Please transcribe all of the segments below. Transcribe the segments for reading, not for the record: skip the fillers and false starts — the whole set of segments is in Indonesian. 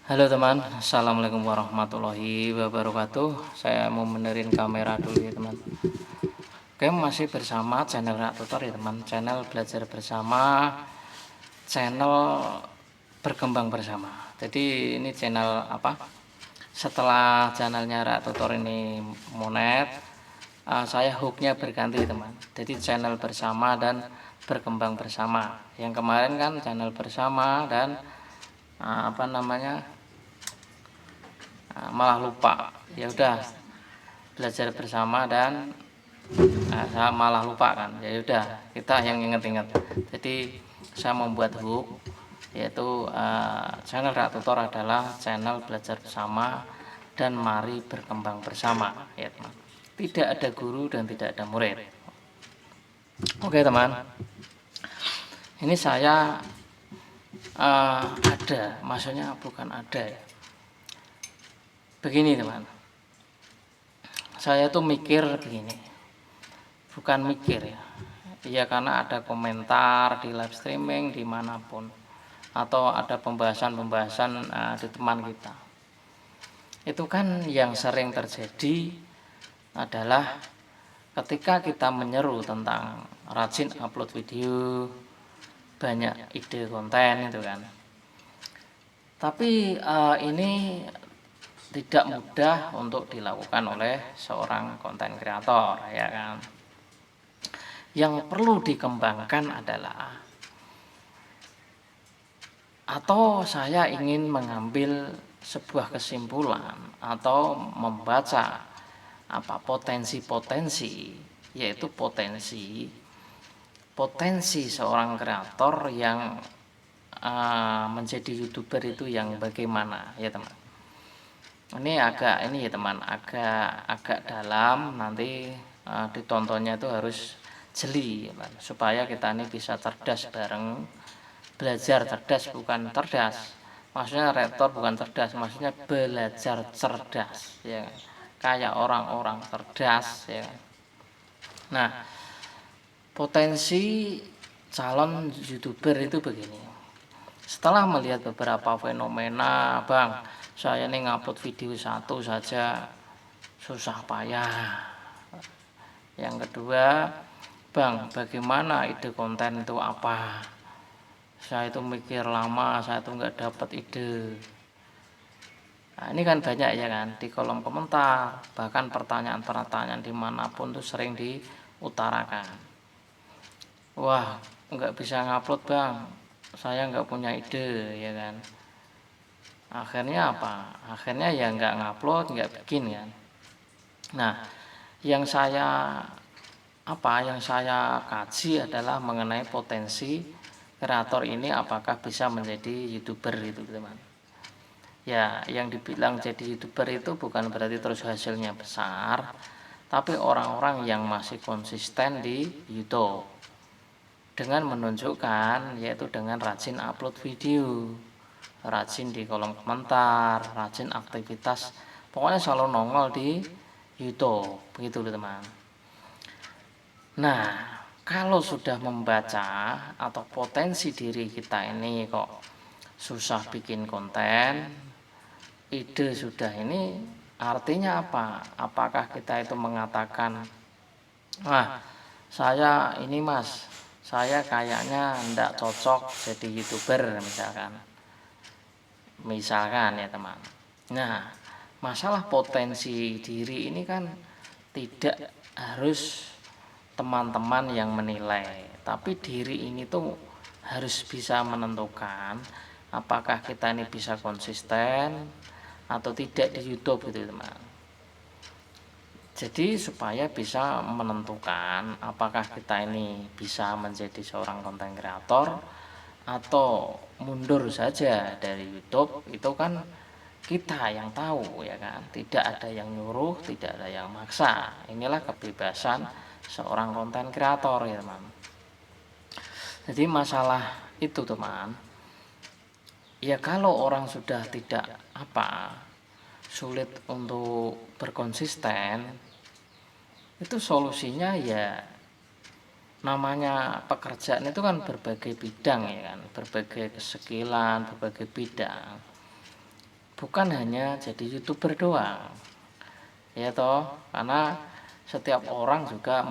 Halo teman, Assalamualaikum warahmatullahi wabarakatuh. Saya mau benerin kamera dulu ya teman. Oke, masih bersama channel Rak Tutor ya teman. Channel belajar bersama, channel berkembang bersama. Jadi ini channel apa? Setelah channelnya Rak Tutor ini monet, saya hooknya berganti teman. Jadi channel bersama dan berkembang bersama. Yang kemarin kan channel bersama dan apa namanya, malah lupa. Ya udah, belajar bersama dan saya malah lupa kan. Ya udah, kita yang inget-inget. Jadi saya membuat hook, yaitu channel Rak Tutor adalah channel belajar bersama dan mari berkembang bersama ya teman. Tidak ada guru dan tidak ada murid. Oke teman, ini saya ada, maksudnya bukan ada ya. Begini teman, saya tuh mikir begini, bukan mikir ya karena ada komentar di live streaming dimanapun, atau ada pembahasan-pembahasan di teman kita. Itu kan yang sering terjadi adalah ketika kita menyeru tentang rajin upload video, banyak ide konten itu kan. Tapi ini tidak mudah untuk dilakukan oleh seorang konten kreator ya kan. Yang perlu dikembangkan adalah, atau saya ingin mengambil sebuah kesimpulan atau membaca potensi-potensi, yaitu potensi seorang kreator yang menjadi YouTuber itu yang bagaimana ya teman. Ini ya teman, agak dalam, nanti ditontonnya itu harus jeli ya, supaya kita ini bisa cerdas bareng. Belajar cerdas bukan cerdas, maksudnya rektor bukan cerdas, maksudnya belajar cerdas ya, kayak orang-orang cerdas ya. Nah, potensi calon YouTuber itu begini. Setelah melihat beberapa fenomena, bang, saya ini ngupload video satu saja susah payah. Yang kedua, bang, bagaimana ide konten itu apa? Saya itu mikir lama, saya tuh nggak dapat ide. Nah, ini kan banyak ya kan, di kolom komentar, bahkan pertanyaan-pertanyaan dimanapun tuh sering diutarakan. Wah, nggak bisa ngupload bang, saya nggak punya ide ya kan. Akhirnya apa? Akhirnya ya nggak ngupload, nggak bikin kan. Nah, yang saya kaji adalah mengenai potensi kreator ini apakah bisa menjadi YouTuber itu teman. Ya, yang dibilang jadi YouTuber itu bukan berarti terus hasilnya besar, tapi orang-orang yang masih konsisten di YouTube dengan menunjukkan, yaitu dengan rajin upload video, rajin di kolom komentar, rajin aktivitas, pokoknya selalu nongol di YouTube, begitu teman. Nah, kalau sudah membaca atau potensi diri kita ini kok susah bikin konten, ide sudah ini, artinya apa? Apakah kita itu mengatakan, wah saya ini mas, saya kayaknya enggak cocok jadi YouTuber misalkan ya teman. Nah, masalah potensi diri ini kan tidak harus teman-teman yang menilai, tapi diri ini tuh harus bisa menentukan apakah kita ini bisa konsisten atau tidak di YouTube gitu teman. Jadi supaya bisa menentukan apakah kita ini bisa menjadi seorang konten kreator atau mundur saja dari YouTube, itu kan kita yang tahu ya kan, tidak ada yang nyuruh, tidak ada yang maksa. Inilah kebebasan seorang konten kreator ya teman. Jadi masalah itu teman, ya kalau orang sudah tidak sulit untuk berkonsisten, itu solusinya ya namanya pekerjaan itu kan berbagai bidang ya kan, berbagai keskilan, berbagai bidang. bukan hanya jadi YouTuber doang, ya toh, karena setiap orang juga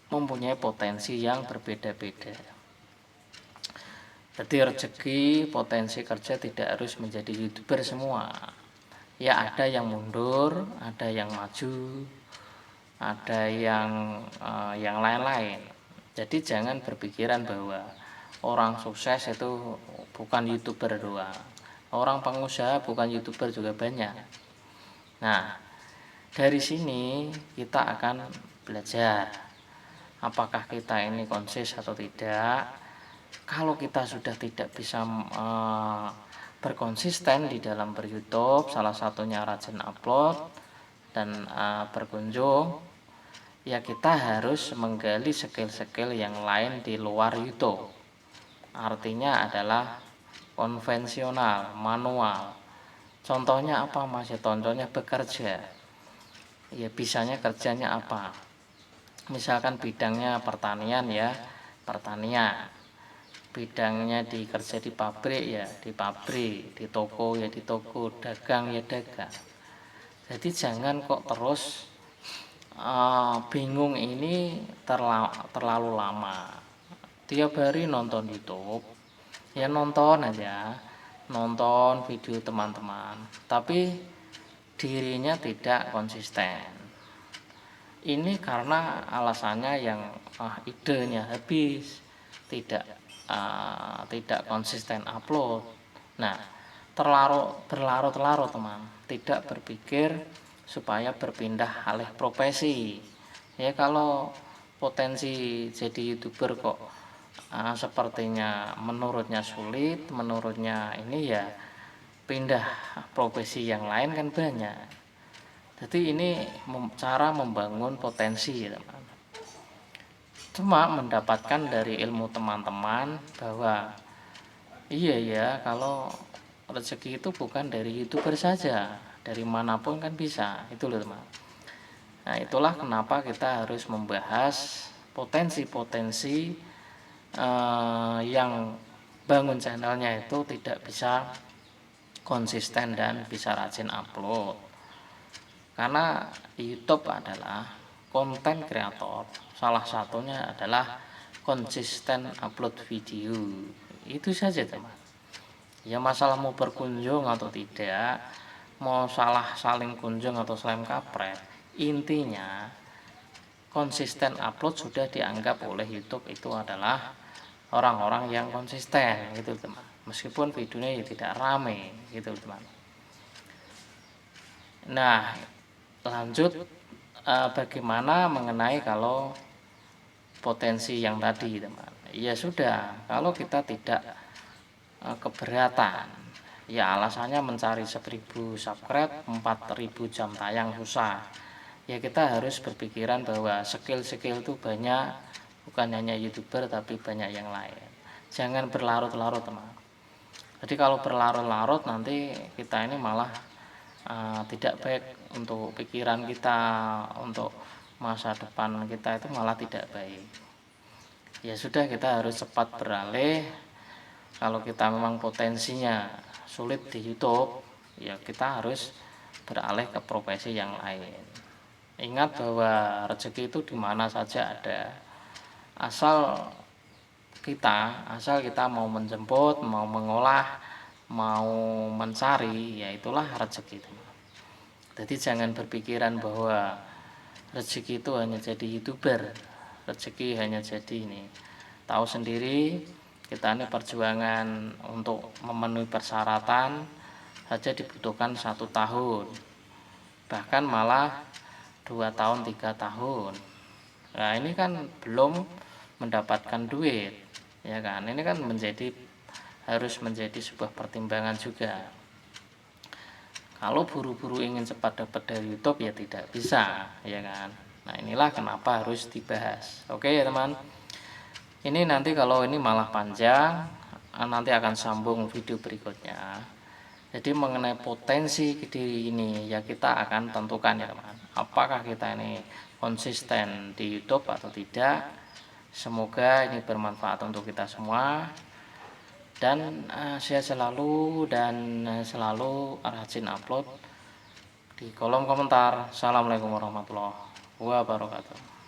mempunyai potensi yang berbeda-beda. Jadi rezeki potensi kerja tidak harus menjadi YouTuber semua. Ya ada yang mundur, ada yang maju, ada yang lain-lain. Jadi jangan berpikiran bahwa orang sukses itu bukan YouTuber doang. Orang pengusaha bukan YouTuber juga banyak. Nah, dari sini kita akan belajar apakah kita ini konsis atau tidak. Kalau kita sudah tidak bisa berkonsisten di dalam ber-YouTube, salah satunya rajin upload dan berkunjung, ya kita harus menggali skill-skill yang lain di luar YouTube. Artinya adalah konvensional, manual. Contohnya apa Mas? Ya, contohnya bekerja. Ya bisanya kerjanya apa? Misalkan bidangnya pertanian ya, pertanian. Bidangnya kerja di pabrik ya di pabrik, di toko ya di toko, dagang ya dagang. Jadi jangan kok terus bingung ini terlalu lama. Tiap hari nonton YouTube, ya nonton aja, nonton video teman-teman, tapi dirinya tidak konsisten. Ini karena alasannya yang idenya habis, tidak konsisten upload. Nah, berlarut-larut teman, tidak berpikir supaya berpindah alih profesi. Ya kalau potensi jadi YouTuber kok sepertinya menurutnya sulit, menurutnya ini ya pindah profesi yang lain kan banyak. Jadi ini cara membangun potensi ya teman. Cuma mendapatkan dari ilmu teman-teman bahwa iya ya kalau rezeki itu bukan dari YouTuber saja, dari manapun kan bisa, itu loh teman. Nah itulah kenapa kita harus membahas potensi-potensi yang bangun channelnya itu tidak bisa konsisten dan bisa rajin upload. Karena YouTube adalah konten kreator, salah satunya adalah konsisten upload video. Itu saja teman. Ya masalah mau berkunjung atau tidak, mau saling kunjung atau saling kapret, intinya konsisten upload sudah dianggap oleh YouTube itu adalah orang-orang yang konsisten gitu teman. Meskipun videonya ya tidak rame gitu teman. Nah lanjut bagaimana mengenai kalau potensi yang tadi teman. Ya sudah, kalau kita tidak keberatan, ya alasannya mencari 1000 subscribe 4000 jam tayang susah. Ya kita harus berpikiran bahwa skill-skill itu banyak, bukan hanya YouTuber tapi banyak yang lain. Jangan berlarut-larut teman. Jadi kalau berlarut-larut nanti kita ini malah tidak baik untuk pikiran kita, untuk masa depan kita itu malah tidak baik. Ya sudah, kita harus cepat beralih. Kalau kita memang potensinya sulit di YouTube, ya kita harus beralih ke profesi yang lain. Ingat bahwa rezeki itu di mana saja ada. Asal kita mau menjemput, mau mengolah, mau mencari, ya itulah rezeki itu. Jadi jangan berpikiran bahwa rezeki itu hanya jadi YouTuber, rezeki hanya jadi ini. Tahu sendiri kita ini perjuangan untuk memenuhi persyaratan saja dibutuhkan 1 tahun, bahkan malah 2 tahun 3 tahun. Nah ini kan belum mendapatkan duit, ya kan? Ini kan harus menjadi sebuah pertimbangan juga. Kalau buru-buru ingin cepat dapat dari YouTube ya tidak bisa, ya kan? Nah inilah kenapa harus dibahas. Oke ya teman. Ini nanti kalau ini malah panjang, nanti akan sambung video berikutnya. Jadi mengenai potensi diri ini ya kita akan tentukan ya teman. Apakah kita ini konsisten di YouTube atau tidak. Semoga ini bermanfaat untuk kita semua. dan sehat selalu dan selalu rajin upload di kolom komentar. Assalamualaikum warahmatullahi wabarakatuh.